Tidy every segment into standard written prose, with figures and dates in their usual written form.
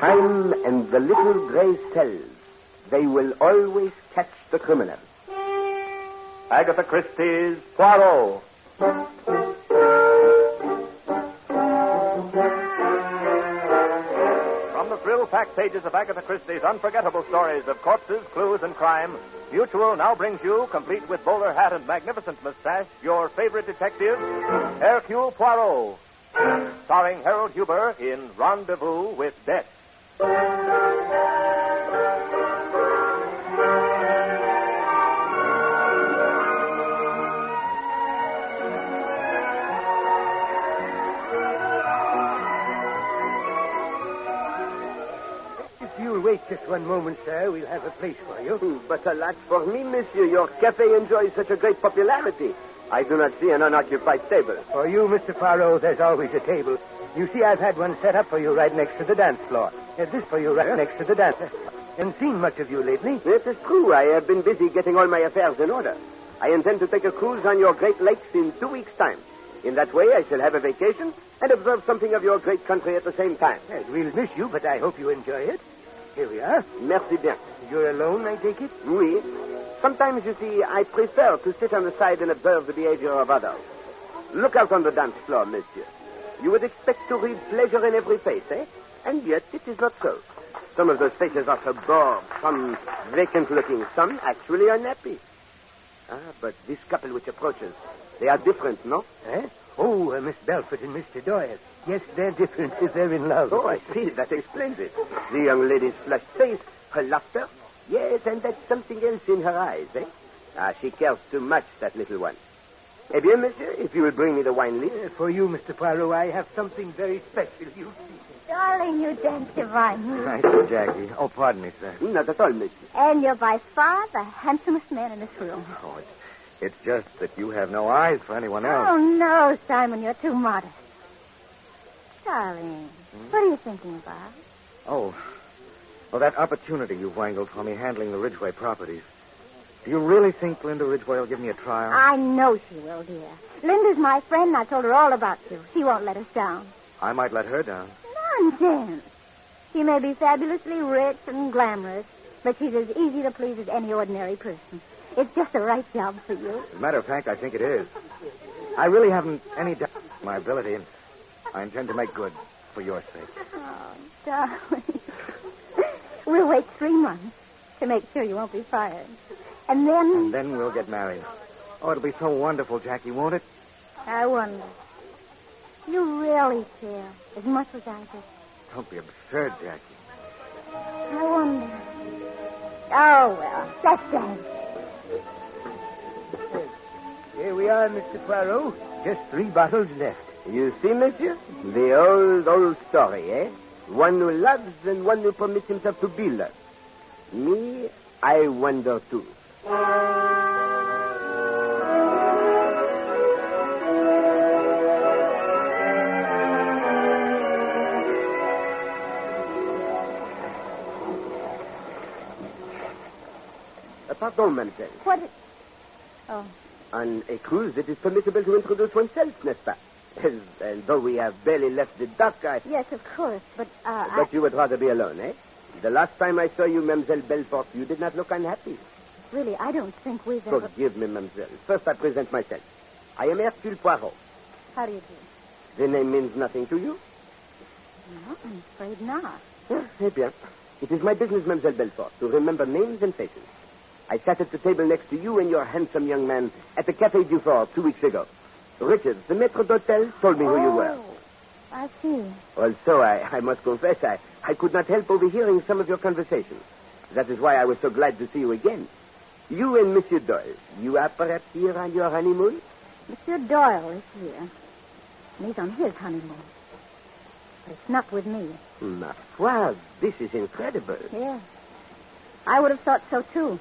Time and the little gray cells. They will always catch the criminal. Agatha Christie's Poirot. From the thrill-packed pages of Agatha Christie's unforgettable stories of corpses, clues, and crime, Mutual now brings you, complete with bowler hat and magnificent mustache, your favorite detective, Hercule Poirot. Starring Harold Huber in Rendezvous with Death. Wait just one moment, sir. We'll have a place for you. But alas for me, monsieur, your cafe enjoys such a great popularity. I do not see an unoccupied table. For you, Mr. Poirot, there's always a table. You see, I've had one set up for you right next to the dance floor. This for you right next to the dance. Haven't seen much of you lately. It is true. I have been busy getting all my affairs in order. I intend to take a cruise on your Great Lakes in 2 weeks' time. In that way, I shall have a vacation and observe something of your great country at the same time. Yes, we'll miss you, but I hope you enjoy it. Here we are. Merci bien. You're alone, I take it? Oui. Sometimes, you see, I prefer to sit on the side and observe the behavior of others. Look out on the dance floor, monsieur. You would expect to read pleasure in every face, eh? And yet, it is not so. Some of those faces are so bored, some vacant-looking, some actually unhappy. But this couple which approaches, they are different, no? Eh? Oh, Miss Belfort and Mr. Doyle. Yes, they're different if they're in love. Oh, I see. That explains it. The young lady's flushed face, her laughter. Yes, and that's something else in her eyes, eh? She cares too much, that little one. Eh bien, monsieur, if you will bring me the wine list. For you, Mr. Poirot, I have something very special. You see. Darling, you dance divinely. Thank you, Jackie. Oh, pardon me, sir. Not at all, monsieur. And you're by far the handsomest man in this room. Oh, it's just that you have no eyes for anyone else. Oh, no, Simon, you're too modest. Darling, what are you thinking about? Oh, well, that opportunity you wangled for me handling the Ridgway properties. Do you really think Linda Ridgway will give me a trial? I know she will, dear. Linda's my friend, and I told her all about you. She won't let us down. I might let her down. Nonsense. She may be fabulously rich and glamorous, but she's as easy to please as any ordinary person. It's just the right job for you. As a matter of fact, I think it is. I really haven't any doubt of my ability, and I intend to make good for your sake. Oh, darling. We'll wait 3 months to make sure you won't be fired. And then... And then we'll get married. Oh, it'll be so wonderful, Jackie, won't it? I wonder. You really care as much as I do. Don't be absurd, Jackie. I wonder. Oh, well, let's dance. Here we are, Mr. Poirot. Just 3 bottles left. You see, monsieur? The old story, eh? One who loves and one who permits himself to be loved. Me, I wonder, too. Pardon, mademoiselle. What? Oh. On a cruise, it is permissible to introduce oneself, n'est-ce pas? And though we have barely left the dock, Yes, of course, but, But you would rather be alone, eh? The last time I saw you, Mademoiselle Belfort, you did not look unhappy. Really, I don't think we've ever... Forgive me, mademoiselle. First, I present myself. I am Hercule Poirot. How do you do? The name means nothing to you? No, I'm afraid not. Eh bien. It is my business, Mademoiselle Belfort, to remember names and faces. I sat at the table next to you and your handsome young man at the Café du Fort 2 weeks ago. Richard, the maître d'hôtel, told me who you were. I see. Also, I must confess, I could not help overhearing some of your conversations. That is why I was so glad to see you again. You and Monsieur Doyle, you are perhaps here on your honeymoon? Monsieur Doyle is here. And he's on his honeymoon. But it's not with me. Ma foi, this is incredible. Yes. I would have thought so, too.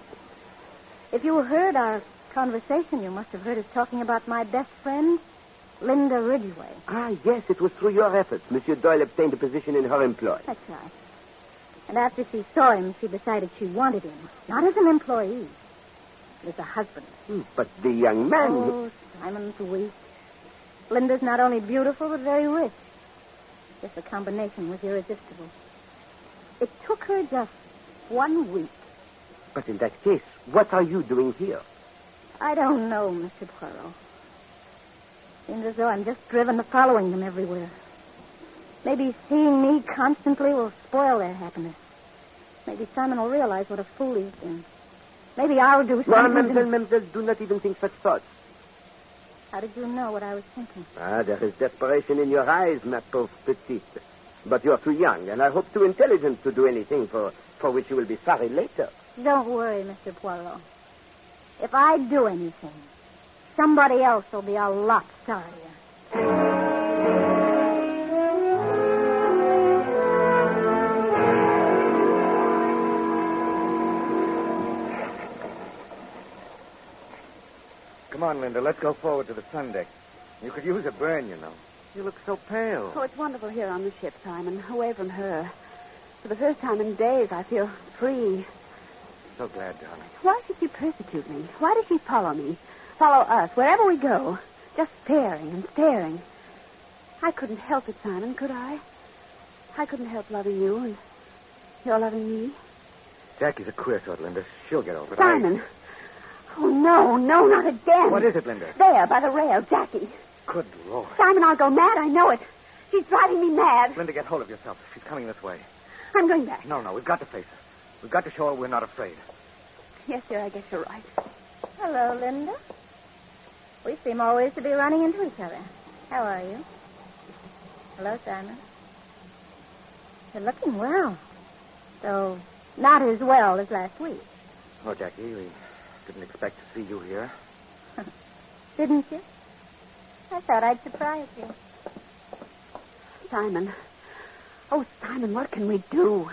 If you heard our conversation, you must have heard us talking about my best friend, Linda Ridgway. Ah, yes, it was through your efforts. Monsieur Doyle obtained a position in her employ. That's right. And after she saw him, she decided she wanted him. Not as an employee, but as a husband. But the young man... Oh, Simon's weak. Linda's not only beautiful, but very rich. Just the combination was irresistible. It took her just 1 week. But in that case, what are you doing here? I don't know, Mr. Poirot. Seems as though I'm just driven to following them everywhere. Maybe seeing me constantly will spoil their happiness. Maybe Simon will realize what a fool he's been. Maybe I'll do something. Manville, do not even think such thoughts. How did you know what I was thinking? There is desperation in your eyes, ma pauvre petite. But you're too young, and I hope too intelligent to do anything for which you will be sorry later. Don't worry, Mr. Poirot. If I do anything, somebody else will be a lot sorrier. Come on, Linda. Let's go forward to the sun deck. You could use a burn, you know. You look so pale. Oh, it's wonderful here on the ship, Simon. Away from her. For the first time in days, I feel free. So glad, darling. Why should she persecute me? Why does she follow me? Follow us, wherever we go. Just staring and staring. I couldn't help it, Simon, could I? I couldn't help loving you, and you're loving me. Jackie's a queer sort, Linda. She'll get over it. Simon! Oh, no, not again. What is it, Linda? There, by the rail, Jackie. Good Lord. Simon, I'll go mad, I know it. She's driving me mad. Linda, get hold of yourself. She's coming this way. I'm going back. No, we've got to face her. We've got to show her we're not afraid. Yes, dear, I guess you're right. Hello, Linda. We seem always to be running into each other. How are you? Hello, Simon. You're looking well. Though not as well as last week. Oh, Jackie, we didn't expect to see you here. Didn't you? I thought I'd surprise you. Simon. Oh, Simon, what can we do?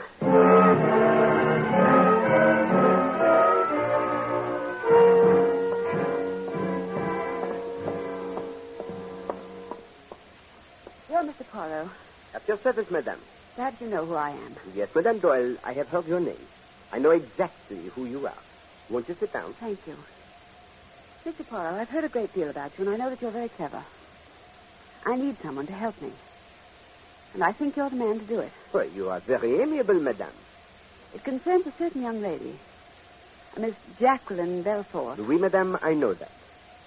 You're Mr. Paulo. At your service, madame. Perhaps you know who I am. Yes, Madame Doyle, I have heard your name. I know exactly who you are. Won't you sit down? Thank you. Mr. Paulo, I've heard a great deal about you, and I know that you're very clever. I need someone to help me. And I think you're the man to do it. Well, you are very amiable, madame. It concerns a certain young lady, a Miss Jacqueline Belfort. Oui, madame, I know that.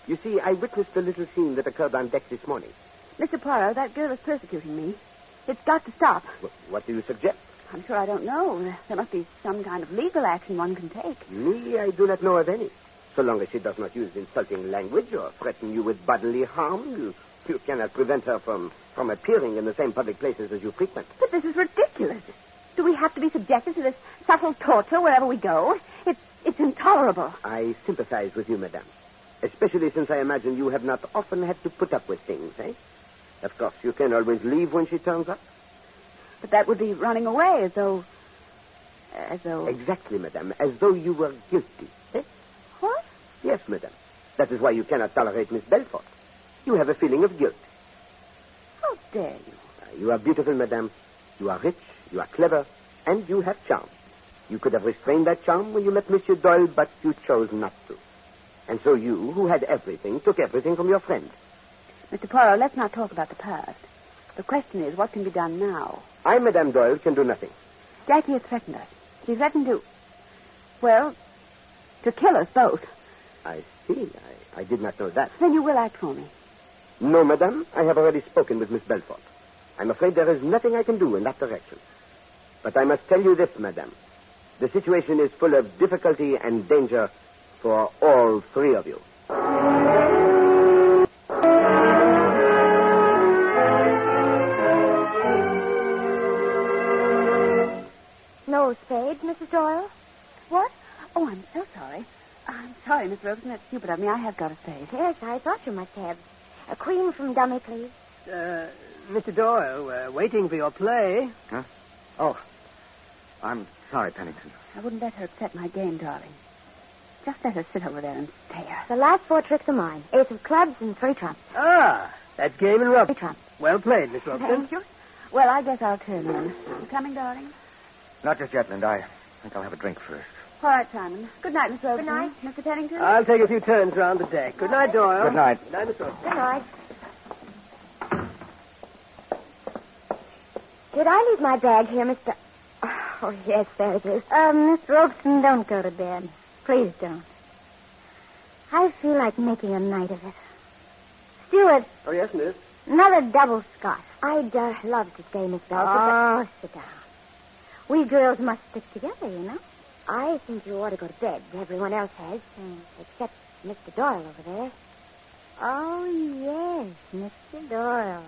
You see, I witnessed the little scene that occurred on deck this morning. Mr. Poirot, that girl is persecuting me. It's got to stop. What do you suggest? I'm sure I don't know. There must be some kind of legal action one can take. Me, I do not know of any. So long as she does not use insulting language or threaten you with bodily harm, you cannot prevent her from appearing in the same public places as you frequent. But this is ridiculous. Do we have to be subjected to this subtle torture wherever we go? It's intolerable. I sympathize with you, madame. Especially since I imagine you have not often had to put up with things, eh? Of course, you can always leave when she turns up. But that would be running away as though... Exactly, madame. As though you were guilty, eh? What? Yes, madame. That is why you cannot tolerate Miss Belfort. You have a feeling of guilt. How dare you? You are beautiful, madame. You are rich, you are clever, and you have charm. You could have restrained that charm when you met Monsieur Doyle, but you chose not to. And so you, who had everything, took everything from your friend. Mr. Poirot, let's not talk about the past. The question is, what can be done now? I, Madame Doyle, can do nothing. Jackie has threatened us. She threatened to kill us both. I see. I did not know that. Then you will act for me. No, madame. I have already spoken with Miss Belfort. I'm afraid there is nothing I can do in that direction. But I must tell you this, madame. The situation is full of difficulty and danger for all three of you. No spade, Mrs. Doyle? What? Oh, I'm so sorry. I'm sorry, Miss Robeson. That's stupid of me. I have got a spade. Yes, I thought you must have. A cream from Dummy, please. Mr. Doyle, waiting for your play. Huh? Oh, I'm sorry, Pennington. I wouldn't let her upset my game, darling. Just let her sit over there and stare. The last 4 tricks are mine. Ace of clubs and 3 trumps. Ah, that's game and rub. 3 trumps. Well played, Miss Robeson. Thank you. Well, I guess I'll turn in. You coming, darling? Not just yet, Linda. I think I'll have a drink first. All right, Simon. Good night, Miss Robeson. Good night. Mr. Pennington? I'll take a few turns round the deck. Good night, Doyle. Good night. Good night, Miss Robeson. Good night. Did I leave my bag here, Mr... Oh, yes, there it is. Miss Robeson, don't go to bed. Please don't. I feel like making a night of it. Stewart. Oh, yes, miss. Another double scotch. I'd love to stay, Miss Belfort. Oh, sit down. We girls must stick together, you know. I think you ought to go to bed. Everyone else has. Except Mr. Doyle over there. Oh, yes, Mr. Doyle.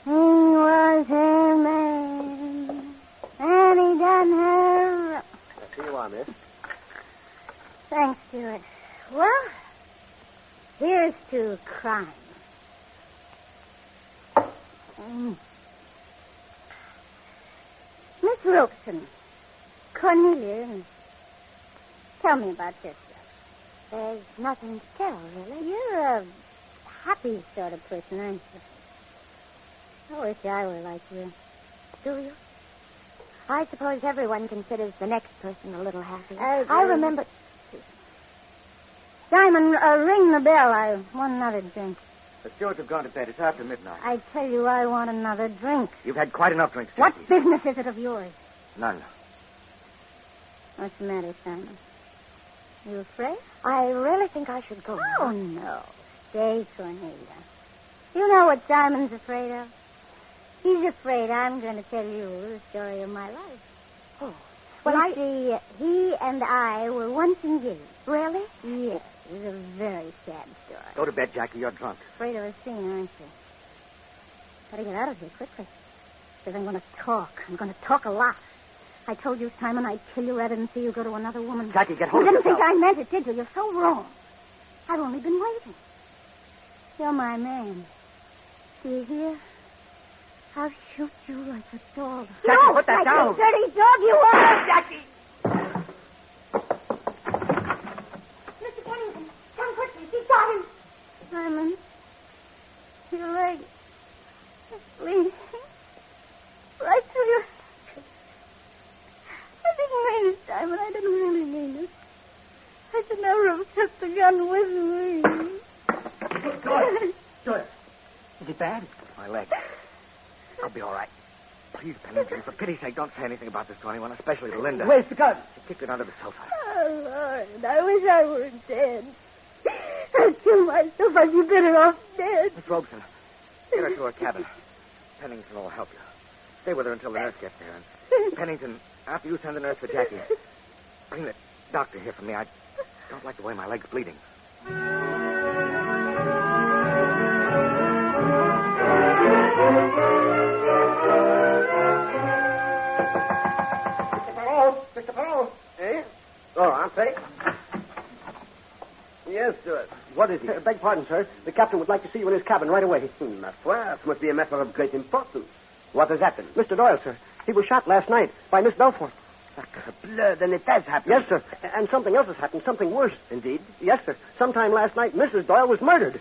He was her man, and he done her... Here you are, miss. Thanks, Stewart. Well, here's to crime. Miss Robeson, Cornelia, tell me about yourself. There's nothing to tell, really. You're a happy sort of person, aren't you? I wish I were like you. Do you? I suppose everyone considers the next person a little happy. I remember... Simon, ring the bell. I want another drink. The stewards have gone to bed. It's after midnight. I tell you, I want another drink. You've had quite enough drinks, What Jackie. business is it of yours? None. What's the matter, Simon? You afraid? I really think I should go. Oh, no. Stay, Cornelia. You know what Simon's afraid of? He's afraid I'm going to tell you the story of my life. Oh. Well, you see, he and I were once engaged. Really? Yes. It was a very sad story. Go to bed, Jackie. You're drunk. Afraid of a scene, aren't you? Gotta get out of here quickly. Because I'm going to talk. I'm going to talk a lot. I told you, Simon, I'd kill you rather than see you go to another woman. Jackie, get hold You of didn't yourself. think I meant it, did you? You're so wrong. I've only been waiting. You're my man. Do you hear? I'll shoot you like a dog. Jackie, no, put that like down. a dirty dog you are. Jackie! Mr. Pennington, come quickly. She's got him. Simon, your leg is bleeding. Right through your... I didn't mean it, Simon. I didn't really mean it. I should never have took the gun with me. Doyle. Is it bad? My leg. I'll be all right. Please, Pennington, for pity's sake, don't say anything about this to anyone, especially to Linda. Where's the gun? She kicked it under the sofa. Oh, Lord, I wish I were dead. I'd kill myself. I'd be better off dead. Miss Robeson, get her to her cabin. Pennington will help you. Stay with her until the nurse gets there. And Pennington, after you send the nurse for Jackie, bring the doctor here for me. I don't like the way my leg's bleeding. Mr. Paulo. Eh? Oh, entree. Yes, sir. What is it? Beg pardon, sir. The captain would like to see you in his cabin right away. Ma foi, it must be a matter of great importance. What has happened? Mr. Doyle, sir. He was shot last night by Miss Belfort. Sacre then it has happened. Yes, sir. And something else has happened. Something worse. Indeed? Yes, sir. Sometime last night, Mrs. Doyle was murdered.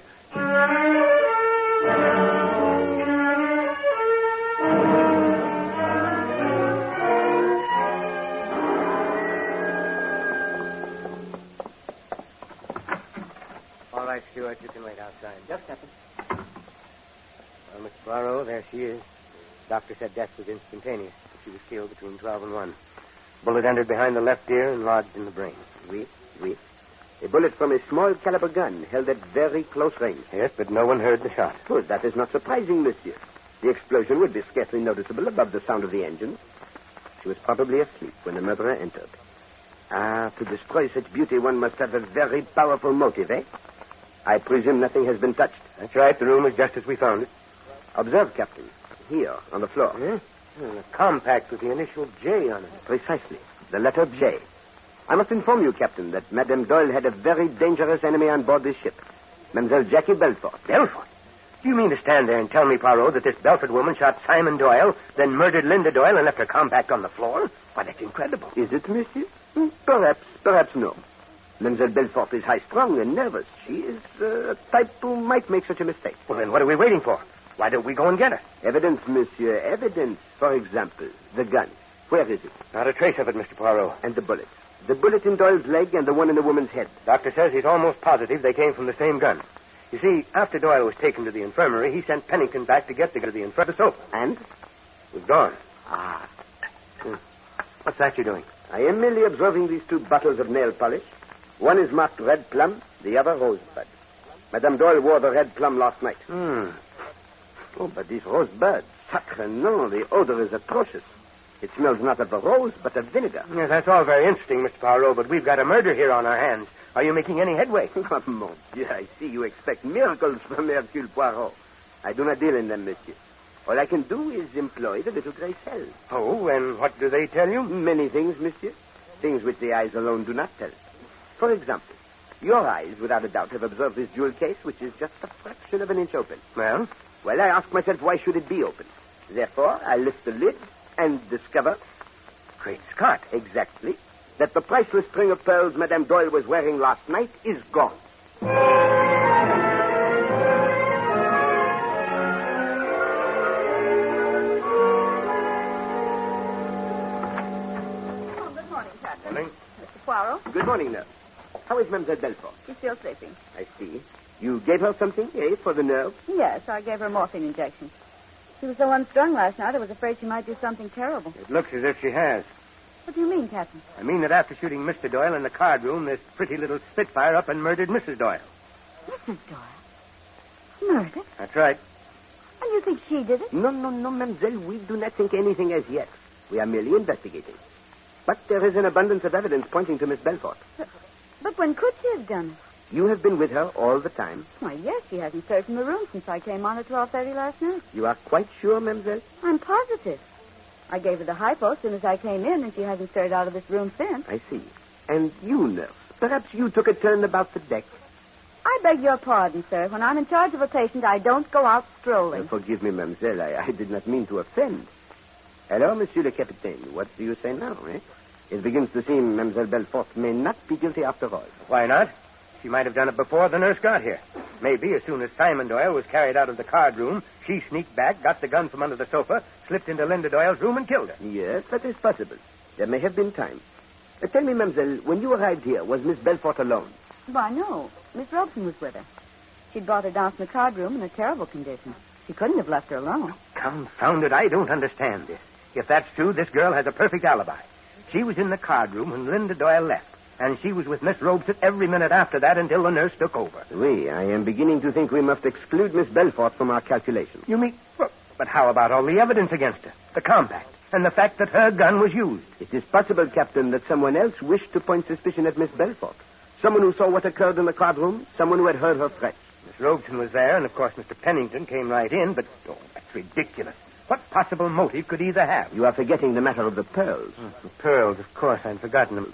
All right, Stuart, you can wait outside. Yes, Captain. Well, Miss Poirot, there she is. Doctor said death was instantaneous. She was killed between 12 and 1. Bullet entered behind the left ear and lodged in the brain. Oui, oui. A bullet from a small caliber gun held at very close range. Yes, but no one heard the shot. Oh, that is not surprising, monsieur. The explosion would be scarcely noticeable above the sound of the engine. She was probably asleep when the murderer entered. Ah, to destroy such beauty, one must have a very powerful motive, eh? I presume nothing has been touched. That's right. The room is just as we found it. Observe, Captain. Here, on the floor. A compact with the initial J on it. Precisely. The letter J. I must inform you, Captain, that Madame Doyle had a very dangerous enemy on board this ship. Mademoiselle Jackie Belfort. Belfort? Do you mean to stand there and tell me, Poirot, that this Belfort woman shot Simon Doyle, then murdered Linda Doyle and left her compact on the floor? Why, that's incredible. Is it, monsieur? Perhaps no. Mademoiselle Belfort is high-strung and nervous. She is a type who might make such a mistake. Well, then what are we waiting for? Why don't we go and get her? Evidence, monsieur, evidence. For example, the gun. Where is it? Not a trace of it, Mr. Poirot. And the bullets. The bullet in Doyle's leg and the one in the woman's head. Doctor says he's almost positive they came from the same gun. You see, after Doyle was taken to the infirmary, he sent Pennington back to get the gun to the sofa. And? It was gone. Ah. What's that you're doing? I am merely observing these two bottles of nail polish. One is marked red plum, the other rosebud. Madame Doyle wore the red plum last night. Oh, but these rosebuds, sacre nom, the odor is atrocious. It smells not of the rose, but of vinegar. Yes, that's all very interesting, Mr. Poirot, but we've got a murder here on our hands. Are you making any headway? Oh, mon Dieu, I see you expect miracles from Hercule Poirot. I do not deal in them, monsieur. All I can do is employ the little gray cells. Oh, and what do they tell you? Many things, monsieur. Things which the eyes alone do not tell. For example, your eyes, without a doubt, have observed this jewel case, which is just a fraction of an inch open. Well? Well, I ask myself, why should it be open? Therefore, I lift the lid and discover... Great Scott. Exactly. That the priceless string of pearls Madame Doyle was wearing last night is gone. Good morning, Captain. Morning. Mr. Poirot. Good morning, nurse. How is Mademoiselle Belfort? She's still sleeping. I see. You gave her something, for the nerve? Yes, I gave her a morphine injection. She was so unstrung last night, I was afraid she might do something terrible. It looks as if she has. What do you mean, Captain? I mean that after shooting Mr. Doyle in the card room, this pretty little Spitfire up and murdered Mrs. Doyle. Mrs. Doyle? Murdered? That's right. And you think she did it? No, mademoiselle. We do not think anything as yet. We are merely investigating. But there is an abundance of evidence pointing to Miss Belfort. But when could she have done it? You have been with her all the time. Why, yes, she hasn't stirred from the room since I came on at 12:30 last night. You are quite sure, mademoiselle? I'm positive. I gave her the hypo as soon as I came in, and she hasn't stirred out of this room since. I see. And you, nurse, perhaps you took a turn about the deck. I beg your pardon, sir. When I'm in charge of a patient, I don't go out strolling. Forgive me, mademoiselle. I did not mean to offend. Hello, monsieur le capitaine. What do you say now, eh? It begins to seem Mademoiselle Belfort may not be guilty after all. Why not? She might have done it before the nurse got here. Maybe as soon as Simon Doyle was carried out of the card room, she sneaked back, got the gun from under the sofa, slipped into Linda Doyle's room, and killed her. Yes, that is possible. There may have been time. Tell me, mademoiselle, when you arrived here, was Miss Belfort alone? Why, no. Miss Robson was with her. She'd brought her down from the card room in a terrible condition. She couldn't have left her alone. Confound it, I don't understand this. If that's true, this girl has a perfect alibi. She was in the card room when Linda Doyle left, and she was with Miss Robson every minute after that until the nurse took over. Oui, I am beginning to think we must exclude Miss Belfort from our calculations. You mean... But how about all the evidence against her? The compact, and the fact that her gun was used. It is possible, Captain, that someone else wished to point suspicion at Miss Belfort. Someone who saw what occurred in the card room, someone who had heard her threats. Miss Robson was there, and of course Mr. Pennington came right in, but... Oh, that's ridiculous. What possible motive could either have? You are forgetting the matter of the pearls. The pearls, of course, I'd forgotten them.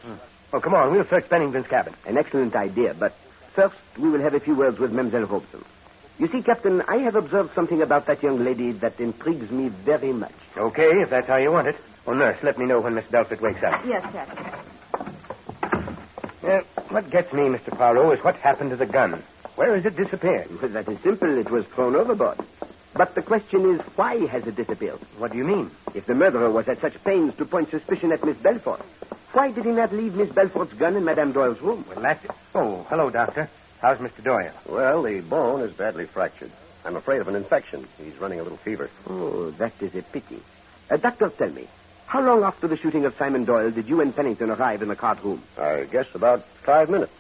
Oh, come on, we'll search Pennington's cabin. An excellent idea, but first we will have a few words with Mademoiselle Robson. You see, Captain, I have observed something about that young lady that intrigues me very much. Okay, if that's how you want it. Oh, nurse, let me know when Miss Belfort wakes up. Yes, Captain. What gets me, Mr. Paulo, is what happened to the gun. Where has it disappeared? Well, that is simple. It was thrown overboard. But the question is, why has it disappeared? What do you mean? If the murderer was at such pains to point suspicion at Miss Belfort, why did he not leave Miss Belfort's gun in Madame Doyle's room? Well, that's it. Oh, hello, Doctor. How's Mr. Doyle? Well, the bone is badly fractured. I'm afraid of an infection. He's running a little fever. Oh, that is a pity. Doctor, tell me, how long after the shooting of Simon Doyle did you and Pennington arrive in the card room? I guess about 5 minutes.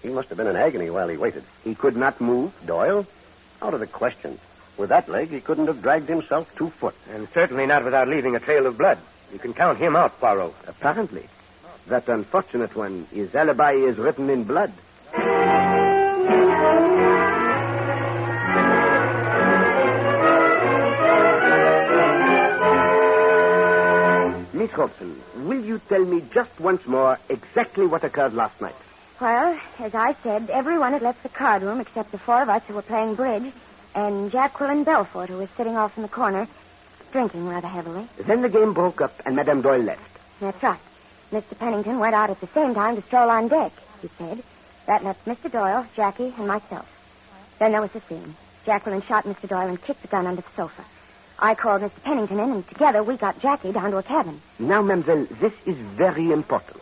He must have been in agony while he waited. He could not move? Doyle? Out of the question. With that leg, he couldn't have dragged himself 2 foot. And certainly not without leaving a trail of blood. You can count him out, Poirot. Apparently. That unfortunate one, his alibi is written in blood. Miss Robson, will you tell me just once more exactly what occurred last night? Well, as I said, everyone had left the card room except the four of us who were playing bridge and Jacqueline Belfort, who was sitting off in the corner, drinking rather heavily. Then the game broke up and Madame Doyle left. That's right. Mr. Pennington went out at the same time to stroll on deck, he said. That left Mr. Doyle, Jackie, and myself. Then there was the scene. Jacqueline shot Mr. Doyle and kicked the gun under the sofa. I called Mr. Pennington in, and together we got Jackie down to a cabin. Now, mademoiselle, this is very important.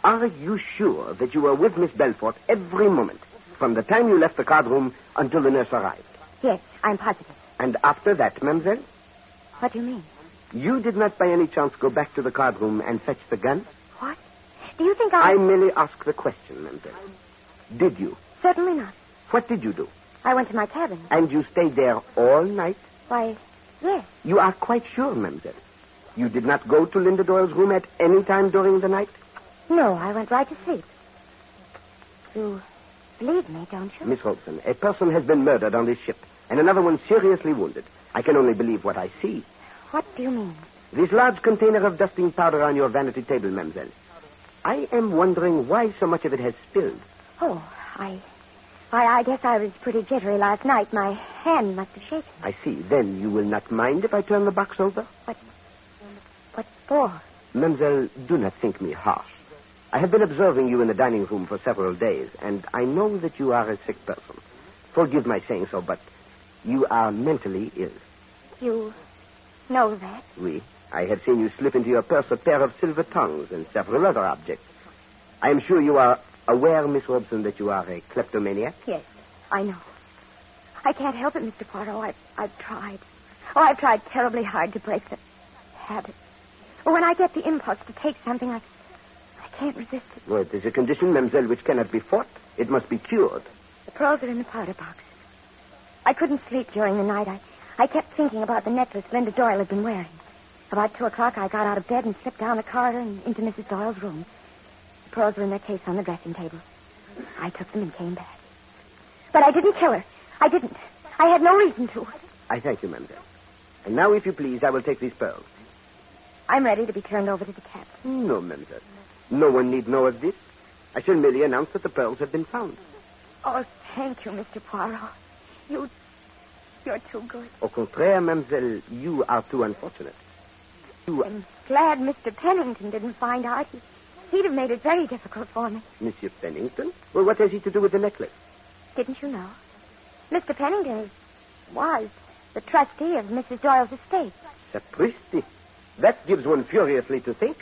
Are you sure that you were with Miss Belfort every moment, from the time you left the card room until the nurse arrived? Yes, I'm positive. And after that, mademoiselle? What do you mean? You did not by any chance go back to the card room and fetch the gun? What? Do you think I merely ask the question, Manville. Did you? Certainly not. What did you do? I went to my cabin. And you stayed there all night? Why, yes. You are quite sure, Mademoiselle? You did not go to Linda Doyle's room at any time during the night? No, I went right to sleep. You believe me, don't you? Miss Robeson, a person has been murdered on this ship, and another one seriously wounded. I can only believe what I see. What do you mean? This large container of dusting powder on your vanity table, Mademoiselle. I am wondering why so much of it has spilled. Oh, I guess I was pretty jittery last night. My hand must have shaken. I see. Then you will not mind if I turn the box over? What for? Mademoiselle, do not think me harsh. I have been observing you in the dining room for several days, and I know that you are a sick person. Forgive my saying so, but you are mentally ill. You know that? Oui. I have seen you slip into your purse a pair of silver tongues and several other objects. I am sure you are aware, Miss Robeson, that you are a kleptomaniac? Yes, I know. I can't help it, Mr. Poirot. I've tried. Oh, I've tried terribly hard to break the habit. But when I get the impulse to take something, I can't resist it. Well, it is a condition, mademoiselle, which cannot be fought. It must be cured. The pearls are in the powder box. I couldn't sleep during the night. I kept thinking about the necklace Linda Doyle had been wearing. About 2 o'clock, I got out of bed and slipped down the corridor and into Mrs. Doyle's room. The pearls were in their case on the dressing table. I took them and came back. But I didn't kill her. I didn't. I had no reason to. I thank you, mademoiselle. And now, if you please, I will take these pearls. I'm ready to be turned over to the captain. No, mademoiselle. No one need know of this. I shall merely announce that the pearls have been found. Oh, thank you, Mr. Poirot. You're too good. Au contraire, mademoiselle, you are too unfortunate. I'm glad Mr. Pennington didn't find out. He'd have made it very difficult for me. Monsieur Pennington? Well, what has he to do with the necklace? Didn't you know? Mr. Pennington was the trustee of Mrs. Doyle's estate. Sapristi. That gives one furiously to think.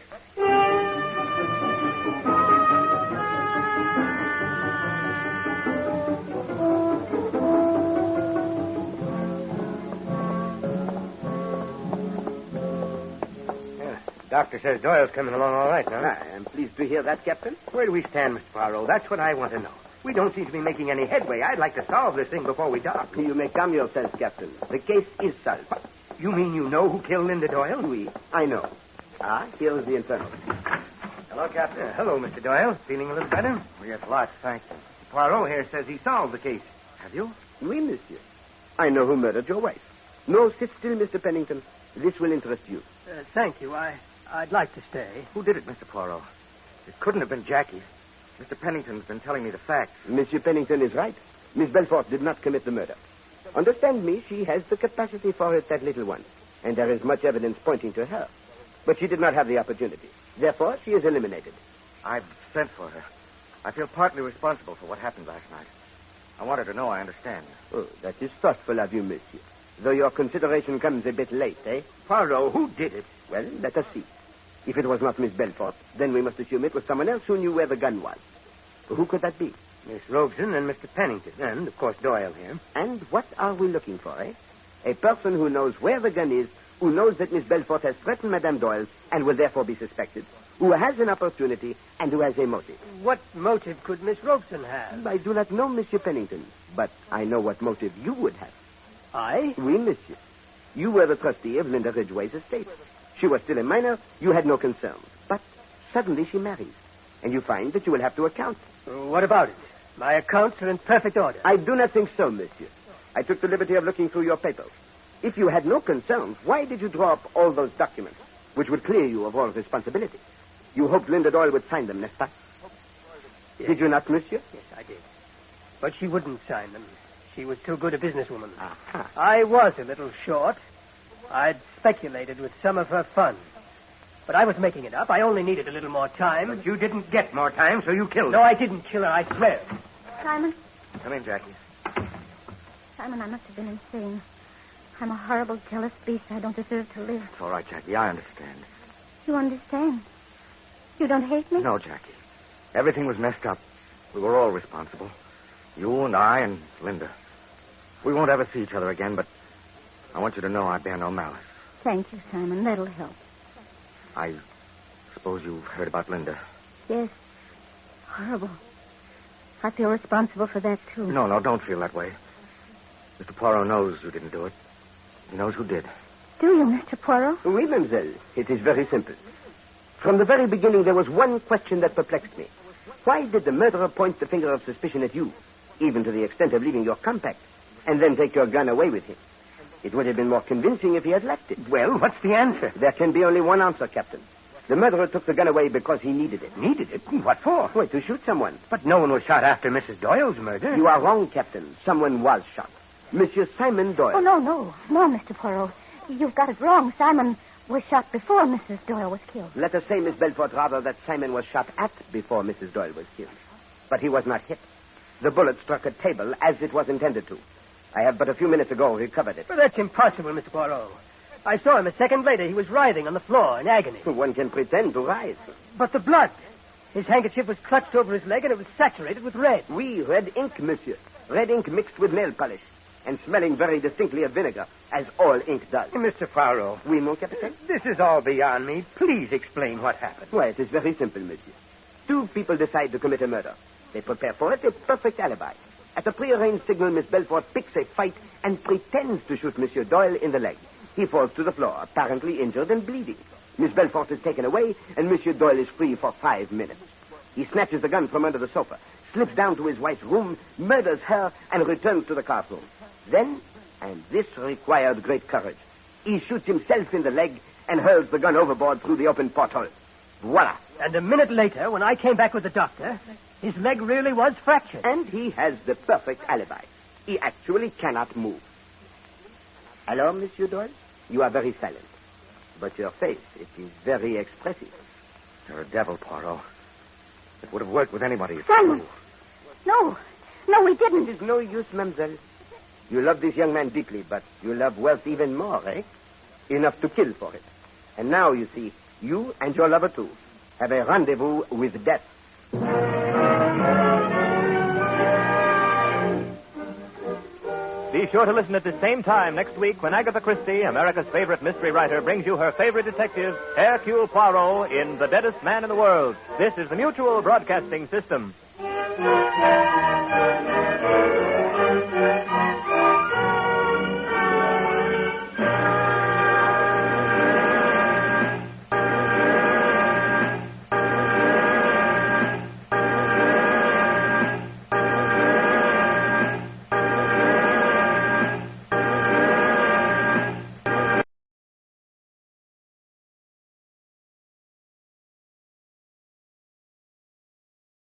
Doctor says Doyle's coming along all right now. I am pleased to hear that, Captain. Where do we stand, Mr. Paulo? That's what I want to know. We don't seem to be making any headway. I'd like to solve this thing before we dock. You may calm yourself, Captain. The case is solved. You mean you know who killed Linda Doyle? Oui, I know. Here is the internal. Hello, Captain. Hello, Mr. Doyle. Feeling a little better? Yes, lots, thank you. Poirot here says he solved the case. Have you? Oui, monsieur. I know who murdered your wife. No, sit still, Mr. Pennington. This will interest you. Thank you. I'd like to stay. Who did it, Mr. Poirot? It couldn't have been Jackie. Mr. Pennington's been telling me the facts. Monsieur Pennington is right. Miss Belfort did not commit the murder. Understand me, she has the capacity for it, that little one. And there is much evidence pointing to her. But she did not have the opportunity. Therefore, she is eliminated. I've sent for her. I feel partly responsible for what happened last night. I want her to know I understand. Oh, that is thoughtful of you, monsieur. Though your consideration comes a bit late, eh? Poirot, who did it? Well, let us see. If it was not Miss Belfort, then we must assume it was someone else who knew where the gun was. Who could that be? Miss Robeson and Mr. Pennington, and, of course, Doyle here. And what are we looking for, eh? A person who knows where the gun is, who knows that Miss Belfort has threatened Madame Doyle and will therefore be suspected, who has an opportunity and who has a motive. What motive could Miss Robeson have? I do not know, Monsieur Pennington, but I know what motive you would have. I? Oui, monsieur. You were the trustee of Linda Ridgway's estate. She was still a minor. You had no concerns. But suddenly she marries. And you find that you will have to account. What about it? My accounts are in perfect order. I do not think so, monsieur. I took the liberty of looking through your papers. If you had no concerns, why did you draw up all those documents, which would clear you of all responsibility? You hoped Linda Doyle would sign them, n'est-ce pas? Yes. Did you not, monsieur? Yes, I did. But she wouldn't sign them. She was too good a businesswoman. Aha. I was a little short. I'd speculated with some of her funds. But I was making it up. I only needed a little more time. But you didn't get more time, so you killed her. No, I didn't kill her, I swear. Simon? Come in, Jackie. Simon, I must have been insane. I'm a horrible, jealous beast. I don't deserve to live. It's all right, Jackie. I understand. You understand? You don't hate me? No, Jackie. Everything was messed up. We were all responsible. You and I and Linda. We won't ever see each other again, but I want you to know I bear no malice. Thank you, Simon. That'll help. I suppose you've heard about Linda. Yes. Horrible. I feel responsible for that, too. No, don't feel that way. Mr. Poirot knows you didn't do it. He knows who did. Do you, Mr. Poirot? Oui, mademoiselle. It is very simple. From the very beginning, there was one question that perplexed me. Why did the murderer point the finger of suspicion at you, even to the extent of leaving your compact, and then take your gun away with him? It would have been more convincing if he had left it. Well, what's the answer? There can be only one answer, Captain. The murderer took the gun away because he needed it. Needed it? What for? Why, to shoot someone. But no one was shot after Mrs. Doyle's murder. You are wrong, Captain. Someone was shot. Monsieur Simon Doyle. Oh, no, Mr. Poirot. You've got it wrong. Simon was shot before Mrs. Doyle was killed. Let us say, Miss Belfort, rather, that Simon was shot at before Mrs. Doyle was killed. But he was not hit. The bullet struck a table as it was intended to. I have but a few minutes ago recovered it. Well, that's impossible, Mr. Poirot. I saw him a second later. He was writhing on the floor in agony. One can pretend to rise. But the blood. His handkerchief was clutched over his leg, and it was saturated with red. Oui, red ink, monsieur. Red ink mixed with nail polish. And smelling very distinctly of vinegar, as all ink does. Mr. Poirot. Oui, mon capitaine? This is all beyond me. Please explain what happened. Why, it is very simple, monsieur. Two people decide to commit a murder. They prepare for it a perfect alibi. At a prearranged signal, Miss Belfort picks a fight and pretends to shoot Monsieur Doyle in the leg. He falls to the floor, apparently injured and bleeding. Miss Belfort is taken away, and Monsieur Doyle is free for 5 minutes. He snatches the gun from under the sofa, slips down to his wife's room, murders her, and returns to the card room. Then, and this required great courage, he shoots himself in the leg and hurls the gun overboard through the open porthole. Voila. And a minute later, when I came back with the doctor, his leg really was fractured. And he has the perfect alibi. He actually cannot move. Hello, Monsieur Doyle? You are very silent. But your face, it is very expressive. You're a devil, Poirot. It would have worked with anybody. Simon! No, we didn't. It is no use, mademoiselle. You love this young man deeply, but you love wealth even more, eh? Enough to kill for it. And now, you see, you and your lover, too, have a rendezvous with death. Be sure to listen at the same time next week when Agatha Christie, America's favorite mystery writer, brings you her favorite detective, Hercule Poirot, in The Deadest Man in the World. This is the Mutual Broadcasting System.